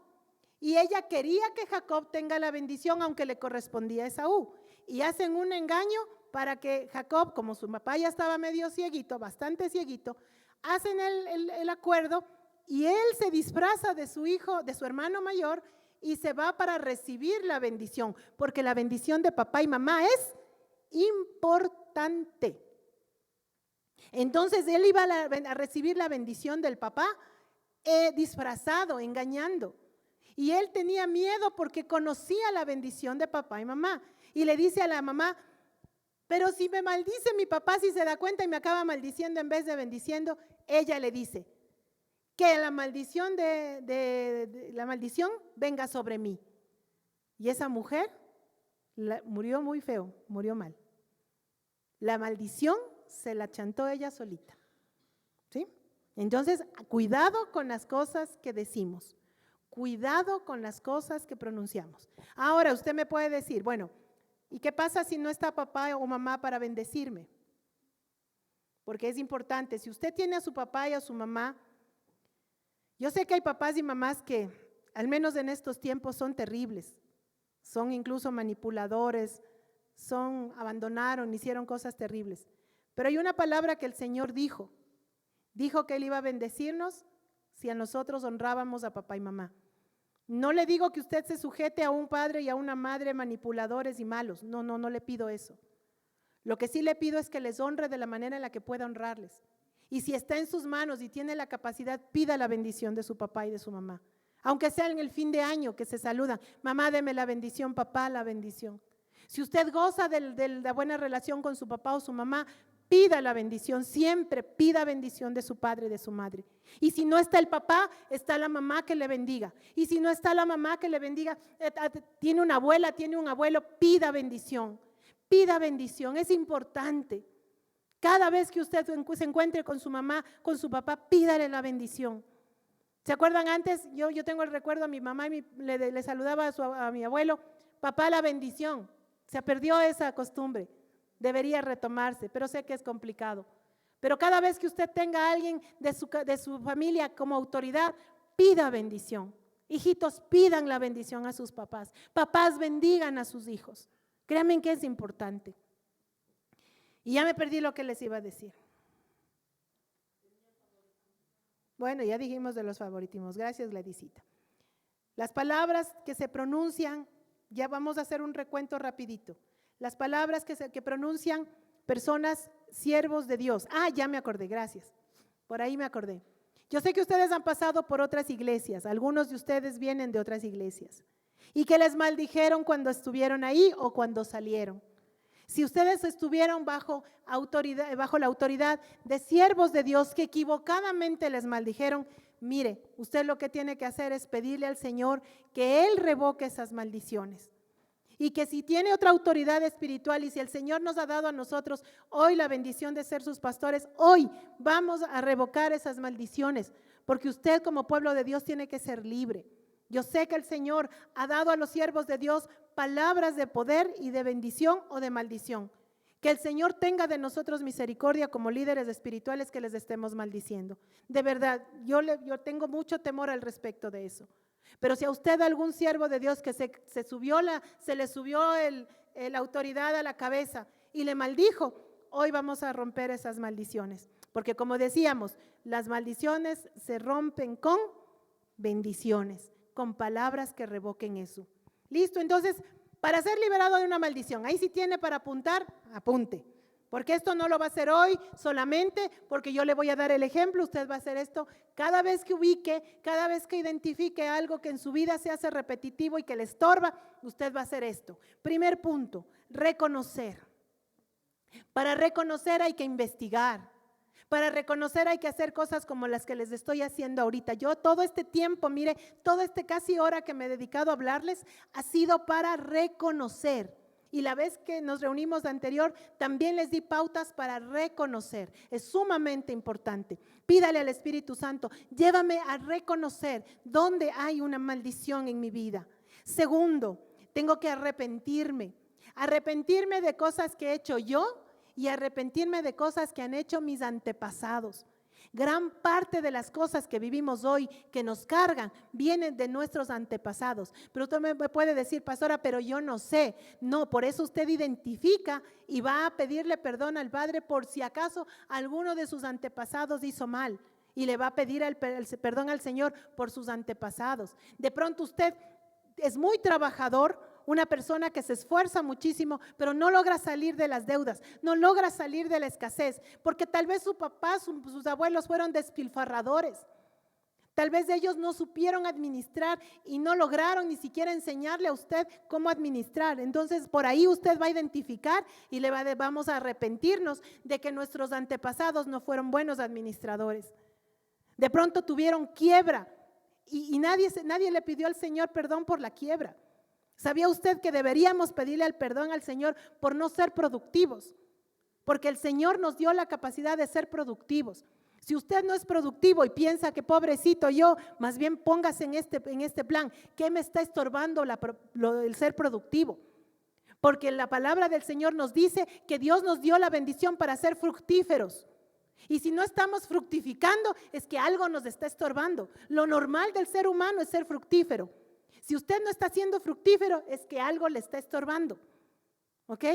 Y ella quería que Jacob tenga la bendición aunque le correspondía a Esaú. Y hacen un engaño para que Jacob, como su papá ya estaba medio cieguito, bastante cieguito, hacen el acuerdo y él se disfraza de su hijo, de su hermano mayor y se va para recibir la bendición, porque la bendición de papá y mamá es importante. Entonces él iba a recibir la bendición del papá disfrazado, engañando. Y él tenía miedo porque conocía la bendición de papá y mamá. Y le dice a la mamá, pero si me maldice mi papá, si se da cuenta y me acaba maldiciendo en vez de bendiciendo, ella le dice, que la maldición la maldición venga sobre mí. Y esa mujer murió muy feo, murió mal. La maldición se la chantó ella solita. ¿Sí? Entonces, cuidado con las cosas que decimos. Cuidado con las cosas que pronunciamos. Ahora, usted me puede decir, bueno, ¿y qué pasa si no está papá o mamá para bendecirme? Porque es importante, si usted tiene a su papá y a su mamá, yo sé que hay papás y mamás que, al menos en estos tiempos, son terribles, son incluso manipuladores, abandonaron, hicieron cosas terribles. Pero hay una palabra que el Señor dijo que Él iba a bendecirnos si a nosotros honrábamos a papá y mamá. No le digo que usted se sujete a un padre y a una madre manipuladores y malos, no le pido eso. Lo que sí le pido es que les honre de la manera en la que pueda honrarles. Y si está en sus manos y tiene la capacidad, pida la bendición de su papá y de su mamá. Aunque sea en el fin de año que se saludan, mamá deme la bendición, papá la bendición. Si usted goza de la buena relación con su papá o su mamá, pida la bendición, siempre pida bendición de su padre y de su madre. Y si no está el papá, está la mamá que le bendiga. Y si no está la mamá que le bendiga, tiene una abuela, tiene un abuelo, pida bendición. Pida bendición, es importante. Cada vez que usted se encuentre con su mamá, con su papá, pídale la bendición. ¿Se acuerdan antes? Yo tengo el recuerdo a mi mamá y le saludaba a mi abuelo, papá, la bendición. Se perdió esa costumbre, debería retomarse, pero sé que es complicado. Pero cada vez que usted tenga a alguien de su familia como autoridad, pida bendición. Hijitos, pidan la bendición a sus papás. Papás, bendigan a sus hijos. Créanme que es importante. Y ya me perdí lo que les iba a decir. Bueno, ya dijimos de los favoritismos. Gracias, Gladysita. Las palabras que se pronuncian, ya vamos a hacer un recuento rapidito. Las palabras que pronuncian personas, siervos de Dios. Ya me acordé, gracias. Por ahí me acordé. Yo sé que ustedes han pasado por otras iglesias. Algunos de ustedes vienen de otras iglesias. Y que les maldijeron cuando estuvieron ahí o cuando salieron. Si ustedes estuvieron bajo la autoridad de siervos de Dios que equivocadamente les maldijeron, mire, usted lo que tiene que hacer es pedirle al Señor que Él revoque esas maldiciones. Y que si tiene otra autoridad espiritual y si el Señor nos ha dado a nosotros hoy la bendición de ser sus pastores, hoy vamos a revocar esas maldiciones, porque usted como pueblo de Dios tiene que ser libre. Yo sé que el Señor ha dado a los siervos de Dios palabras de poder y de bendición o de maldición. Que el Señor tenga de nosotros misericordia como líderes espirituales que les estemos maldiciendo. De verdad, yo tengo mucho temor al respecto de eso. Pero si a usted algún siervo de Dios que se le subió la autoridad a la cabeza y le maldijo, hoy vamos a romper esas maldiciones. Porque como decíamos, las maldiciones se rompen con bendiciones, con palabras que revoquen eso. Listo, entonces, para ser liberado de una maldición, ahí sí tiene para apuntar, apunte. Porque esto no lo va a hacer hoy solamente porque yo le voy a dar el ejemplo, usted va a hacer esto cada vez que ubique, cada vez que identifique algo que en su vida se hace repetitivo y que le estorba, usted va a hacer esto. Primer punto, reconocer. Para reconocer hay que investigar. Para reconocer hay que hacer cosas como las que les estoy haciendo ahorita. Yo todo este tiempo, mire, todo este casi hora que me he dedicado a hablarles ha sido para reconocer. Y la vez que nos reunimos anterior, también les di pautas para reconocer. Es sumamente importante. Pídale al Espíritu Santo, llévame a reconocer dónde hay una maldición en mi vida. Segundo, tengo que arrepentirme. Arrepentirme de cosas que he hecho yo y arrepentirme de cosas que han hecho mis antepasados. Gran parte de las cosas que vivimos hoy, que nos cargan, vienen de nuestros antepasados. Pero usted me puede decir, pastora, pero yo no sé. No, por eso usted identifica y va a pedirle perdón al Padre por si acaso alguno de sus antepasados hizo mal. Y le va a pedir el perdón al Señor por sus antepasados. De pronto usted es muy trabajador, una persona que se esfuerza muchísimo, pero no logra salir de las deudas, no logra salir de la escasez, porque tal vez su papá, sus abuelos fueron despilfarradores. Tal vez ellos no supieron administrar y no lograron ni siquiera enseñarle a usted cómo administrar. Entonces, por ahí usted va a identificar y vamos a arrepentirnos de que nuestros antepasados no fueron buenos administradores. De pronto tuvieron quiebra y nadie le pidió al Señor perdón por la quiebra. ¿Sabía usted que deberíamos pedirle el perdón al Señor por no ser productivos? Porque el Señor nos dio la capacidad de ser productivos. Si usted no es productivo y piensa que pobrecito yo, más bien póngase en este plan, ¿qué me está estorbando el ser productivo? Porque la palabra del Señor nos dice que Dios nos dio la bendición para ser fructíferos. Y si no estamos fructificando, es que algo nos está estorbando. Lo normal del ser humano es ser fructífero. Si usted no está siendo fructífero, es que algo le está estorbando. ¿Ok?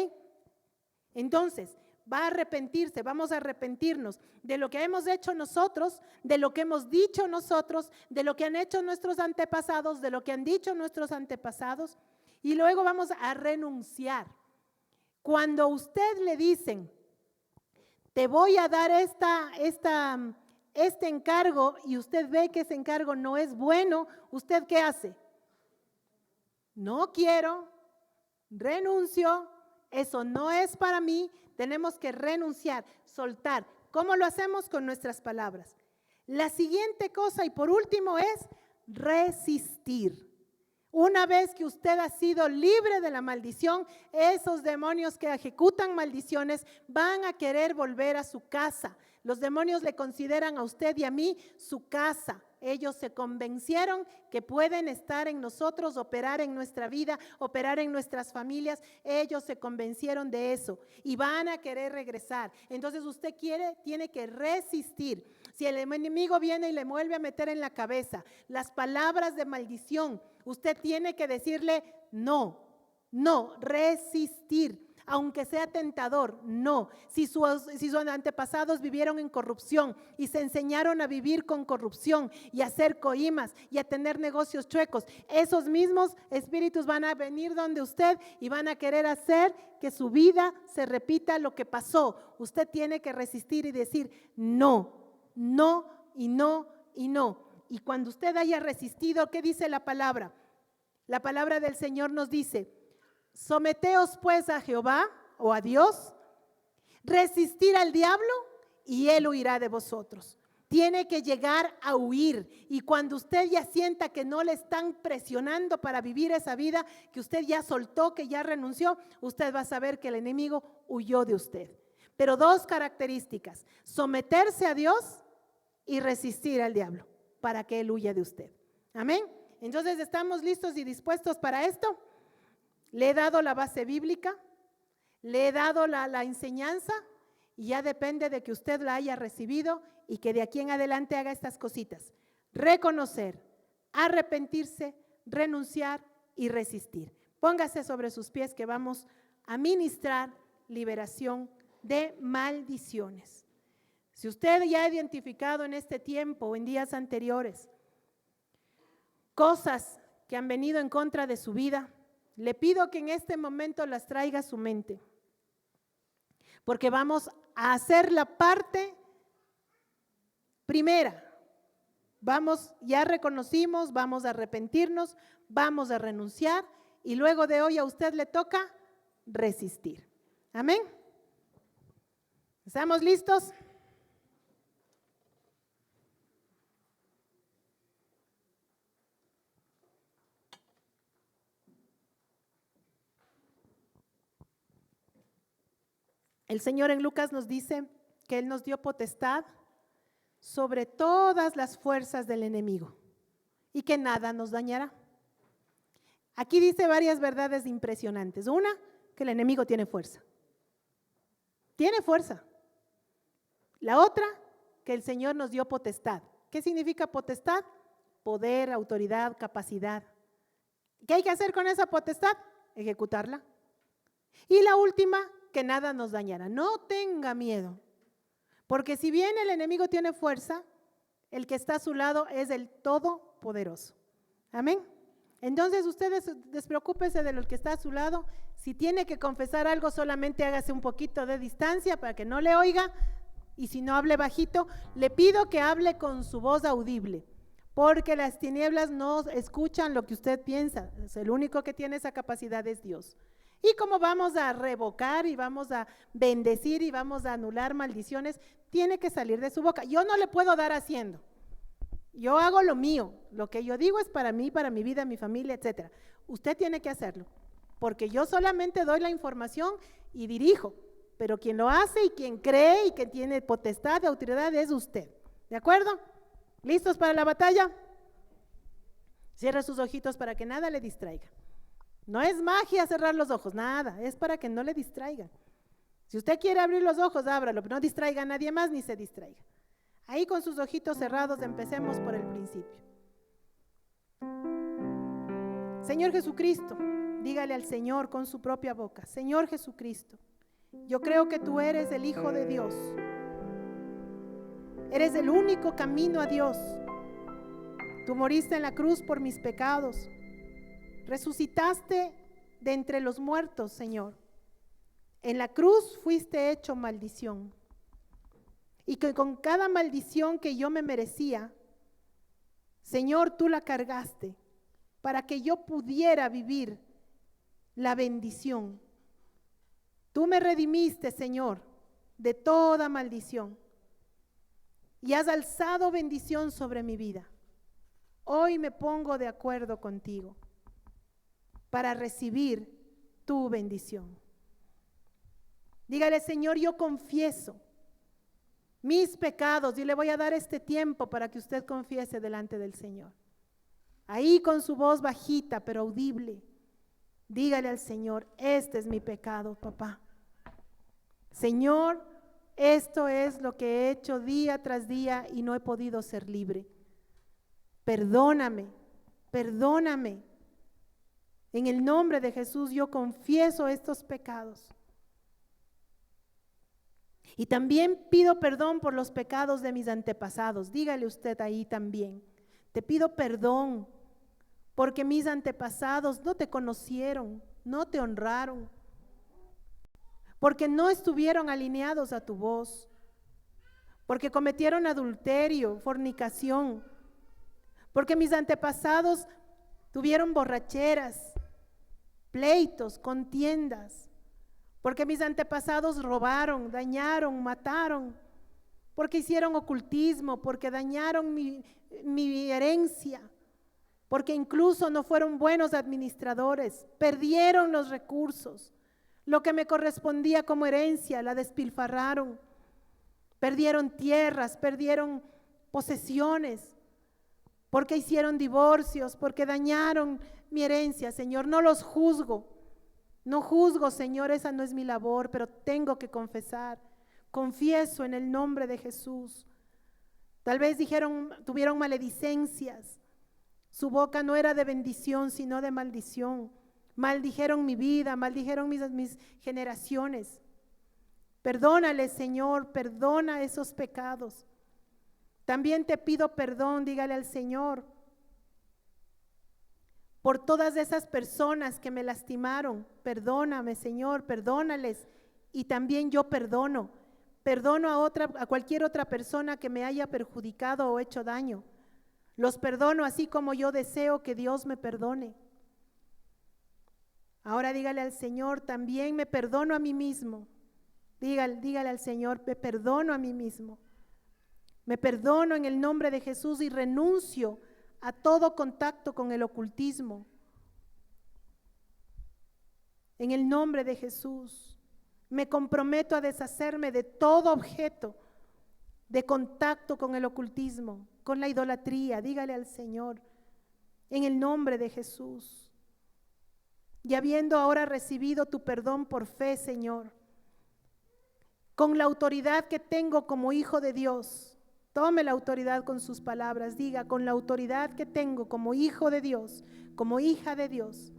Entonces, va a arrepentirse, vamos a arrepentirnos de lo que hemos hecho nosotros, de lo que hemos dicho nosotros, de lo que han hecho nuestros antepasados, de lo que han dicho nuestros antepasados, y luego vamos a renunciar. Cuando a usted le dicen, te voy a dar este encargo y usted ve que ese encargo no es bueno, ¿usted qué hace? No quiero, renuncio, eso no es para mí, tenemos que renunciar, soltar. ¿Cómo lo hacemos? Con nuestras palabras. La siguiente cosa y por último es resistir. Una vez que usted ha sido libre de la maldición, esos demonios que ejecutan maldiciones van a querer volver a su casa. Los demonios le consideran a usted y a mí su casa. Ellos se convencieron que pueden estar en nosotros, operar en nuestra vida, operar en nuestras familias. Ellos se convencieron de eso y van a querer regresar. Entonces usted tiene que resistir. Si el enemigo viene y le vuelve a meter en la cabeza las palabras de maldición, usted tiene que decirle no, resistir. Aunque sea tentador, no. Si sus antepasados vivieron en corrupción y se enseñaron a vivir con corrupción y a hacer coimas y a tener negocios chuecos, esos mismos espíritus van a venir donde usted y van a querer hacer que su vida se repita lo que pasó. Usted tiene que resistir y decir no y no y no. Y cuando usted haya resistido, ¿qué dice la palabra? La palabra del Señor nos dice: someteos pues a Jehová o a Dios, resistir al diablo y él huirá de vosotros. Tiene que llegar a huir, y cuando usted ya sienta que no le están presionando para vivir esa vida, que usted ya soltó, que ya renunció, usted va a saber que el enemigo huyó de usted. Pero dos características: someterse a Dios y resistir al diablo para que él huya de usted. Amén. Entonces, ¿estamos listos y dispuestos para esto? Le he dado la base bíblica, le he dado la enseñanza, y ya depende de que usted la haya recibido y que de aquí en adelante haga estas cositas: reconocer, arrepentirse, renunciar y resistir. Póngase sobre sus pies que vamos a ministrar liberación de maldiciones. Si usted ya ha identificado en este tiempo o en días anteriores cosas que han venido en contra de su vida, le pido que en este momento las traiga a su mente, porque vamos a hacer la parte primera. Ya reconocimos, vamos a arrepentirnos, vamos a renunciar, y luego de hoy a usted le toca resistir. Amén. ¿Estamos listos? El Señor en Lucas nos dice que Él nos dio potestad sobre todas las fuerzas del enemigo y que nada nos dañará. Aquí dice varias verdades impresionantes. Una, que el enemigo tiene fuerza. Tiene fuerza. La otra, que el Señor nos dio potestad. ¿Qué significa potestad? Poder, autoridad, capacidad. ¿Qué hay que hacer con esa potestad? Ejecutarla. Y la última, que nada nos dañará. No tenga miedo, porque si bien el enemigo tiene fuerza, el que está a su lado es el Todopoderoso. Amén. Entonces ustedes despreocúpense de lo que está a su lado. Si tiene que confesar algo, solamente hágase un poquito de distancia para que no le oiga, y si no, hable bajito. Le pido que hable con su voz audible, porque las tinieblas no escuchan lo que usted piensa. El único que tiene esa capacidad es Dios. Y como vamos a revocar y vamos a bendecir y vamos a anular maldiciones, tiene que salir de su boca. Yo no le puedo dar haciendo. Yo hago lo mío. Lo que yo digo es para mí, para mi vida, mi familia, etcétera. Usted tiene que hacerlo, porque yo solamente doy la información y dirijo, pero quien lo hace y quien cree y que tiene potestad de autoridad es usted. ¿De acuerdo? ¿Listos para la batalla? Cierre sus ojitos para que nada le distraiga. No es magia cerrar los ojos, nada, es para que no le distraigan. Si usted quiere abrir los ojos, ábralo, pero no distraiga a nadie más ni se distraiga. Ahí con sus ojitos cerrados, empecemos por el principio. Señor Jesucristo, dígale al Señor con su propia boca: Señor Jesucristo, yo creo que tú eres el Hijo de Dios. Eres el único camino a Dios. Tú moriste en la cruz por mis pecados. Resucitaste de entre los muertos, Señor. En la cruz fuiste hecho maldición. Y que con cada maldición que yo me merecía, Señor, tú la cargaste para que yo pudiera vivir la bendición. Tú me redimiste, Señor, de toda maldición y has alzado bendición sobre mi vida. Hoy me pongo de acuerdo contigo. para recibir tu bendición. Dígale: Señor, yo confieso mis pecados, y le voy a dar este tiempo para que usted confiese delante del Señor. Ahí con su voz bajita pero audible, dígale al Señor: este es mi pecado, papá. Señor, esto es lo que he hecho día tras día y no he podido ser libre. Perdóname, perdóname. En el nombre de Jesús yo confieso estos pecados. Y también pido perdón por los pecados de mis antepasados. Dígale usted ahí también: te pido perdón porque mis antepasados no te conocieron, no te honraron, porque no estuvieron alineados a tu voz, porque cometieron adulterio, fornicación, porque mis antepasados tuvieron borracheras, pleitos, contiendas, porque mis antepasados robaron, dañaron, mataron, porque hicieron ocultismo, porque dañaron mi herencia, porque incluso no fueron buenos administradores, perdieron los recursos, lo que me correspondía como herencia la despilfarraron, perdieron tierras, perdieron posesiones, porque hicieron divorcios, porque dañaron mi herencia. Señor, no los juzgo, no juzgo, Señor, esa no es mi labor, pero tengo que confesar. Confieso en el nombre de Jesús. Tal vez tuvieron maledicencias. Su boca no era de bendición, sino de maldición. Maldijeron mi vida, maldijeron mis generaciones. Perdónale, Señor, perdona esos pecados. También te pido perdón, dígale al Señor, por todas esas personas que me lastimaron. Perdóname, Señor, perdónales. Y también yo perdono a cualquier otra persona que me haya perjudicado o hecho daño. Los perdono así como yo deseo que Dios me perdone. Ahora dígale al Señor: también me perdono a mí mismo. Dígale al Señor: me perdono a mí mismo. Me perdono en el nombre de Jesús y renuncio a todo contacto con el ocultismo. En el nombre de Jesús, me comprometo a deshacerme de todo objeto de contacto con el ocultismo, con la idolatría. Dígale al Señor: en el nombre de Jesús. Y habiendo ahora recibido tu perdón por fe, Señor, con la autoridad que tengo como hijo de Dios, tome la autoridad con sus palabras, diga: con la autoridad que tengo como hijo de Dios, como hija de Dios,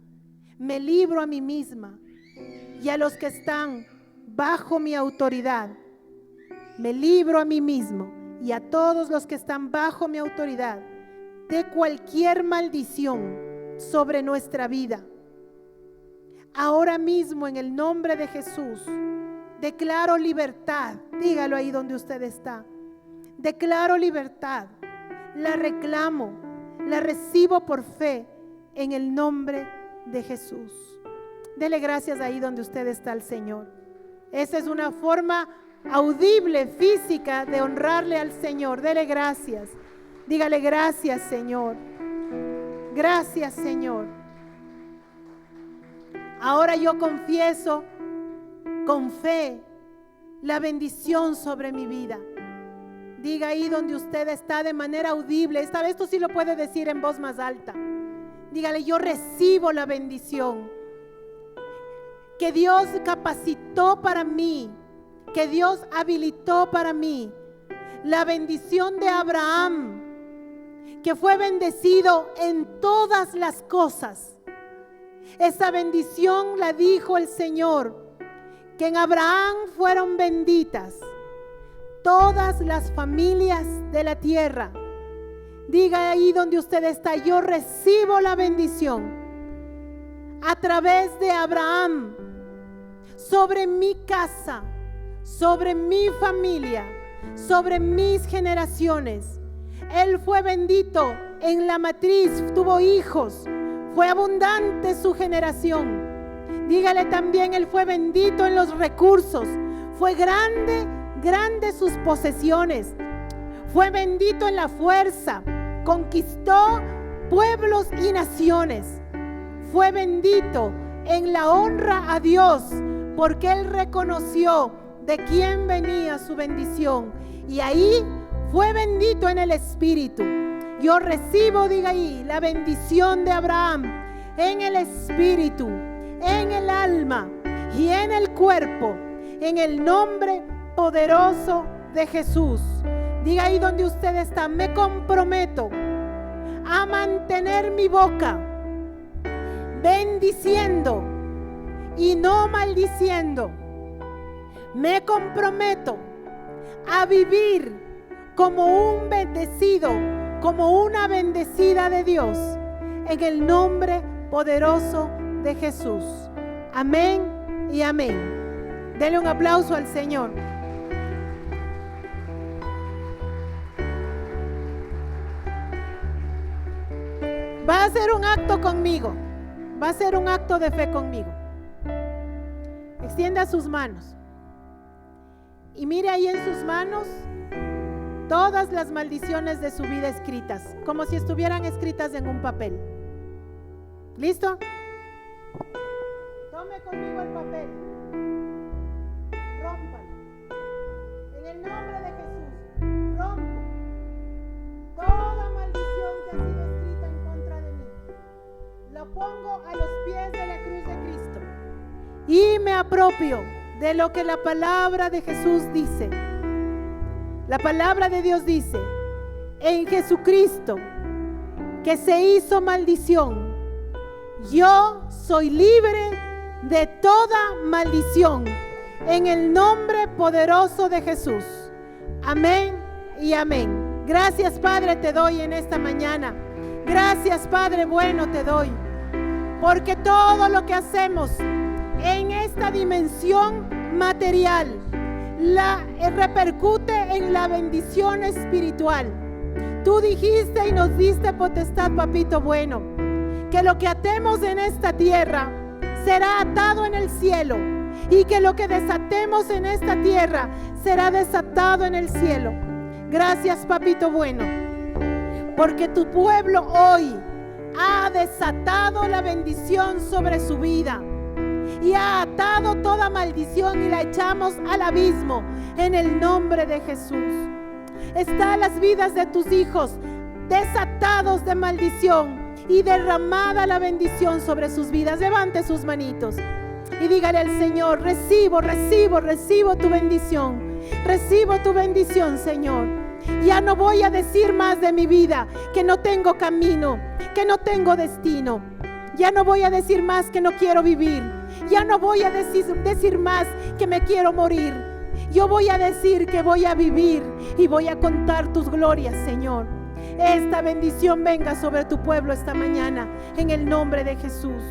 me libro a mí misma y a los que están bajo mi autoridad. Me libro a mí mismo y a todos los que están bajo mi autoridad de cualquier maldición sobre nuestra vida. Ahora mismo, en el nombre de Jesús, declaro libertad. Dígalo ahí donde usted está. Declaro libertad, la reclamo, la recibo por fe en el nombre de Jesús. Dele gracias ahí donde usted está al Señor. Esa es una forma audible, física, de honrarle al Señor. Dele gracias. Dígale: gracias, Señor. Gracias, Señor. Ahora yo confieso con fe la bendición sobre mi vida. Diga ahí donde usted está de manera audible. Esta vez tú sí lo puedes decir en voz más alta. Dígale: yo recibo la bendición que Dios capacitó para mí, que Dios habilitó para mí. La bendición de Abraham, que fue bendecido en todas las cosas. Esa bendición la dijo el Señor, que en Abraham fueron benditas todas las familias de la tierra. Diga ahí donde usted está: yo recibo la bendición a través de Abraham sobre mi casa, sobre mi familia, sobre mis generaciones. Él fue bendito en la matriz, tuvo hijos, fue abundante su generación. Dígale también: él fue bendito en los recursos, fue grande sus posesiones, fue bendito en la fuerza, conquistó pueblos y naciones, fue bendito en la honra a Dios, porque él reconoció de quién venía su bendición. Y ahí fue bendito en el Espíritu. Yo recibo, diga ahí, la bendición de Abraham en el Espíritu, en el alma y en el cuerpo, en el nombre poderoso de Jesús. Diga ahí donde usted está: me comprometo a mantener mi boca bendiciendo y no maldiciendo. Me comprometo a vivir como un bendecido, como una bendecida de Dios, en el nombre poderoso de Jesús. Amén y amén. Dele un aplauso al Señor. Va a hacer un acto conmigo. Va a ser un acto de fe conmigo. Extienda sus manos. Y mire ahí en sus manos todas las maldiciones de su vida escritas, como si estuvieran escritas en un papel. ¿Listo? Tome conmigo el papel. Rómpalo. En el nombre de Jesús, rompo toda maldición que ha sido escrita en contra de mí. Lo pongo a los pies de la cruz de Cristo y me apropio de lo que la palabra de Jesús dice. La palabra de Dios dice: en Jesucristo, que se hizo maldición, yo soy libre de toda maldición, en el nombre poderoso de Jesús. Amén y amén. Gracias, Padre, te doy en esta mañana. Gracias, Padre bueno, te doy, porque todo lo que hacemos en esta dimensión material repercute en la bendición espiritual. Tú dijiste y nos diste potestad, papito bueno, que lo que atemos en esta tierra será atado en el cielo, y que lo que desatemos en esta tierra será desatado en el cielo. Gracias, papito bueno, porque tu pueblo hoy ha desatado la bendición sobre su vida y ha atado toda maldición y la echamos al abismo en el nombre de Jesús. Están las vidas de tus hijos desatados de maldición y derramada la bendición sobre sus vidas. Levante sus manitos y dígale al Señor: recibo tu bendición. Recibo tu bendición, Señor. Ya no voy a decir más de mi vida que no tengo camino, que no tengo destino. Ya no voy a decir más que no quiero vivir. Ya no voy a decir más que me quiero morir. Yo voy a decir que voy a vivir y voy a contar tus glorias, Señor. Esta bendición venga sobre tu pueblo esta mañana, en el nombre de Jesús.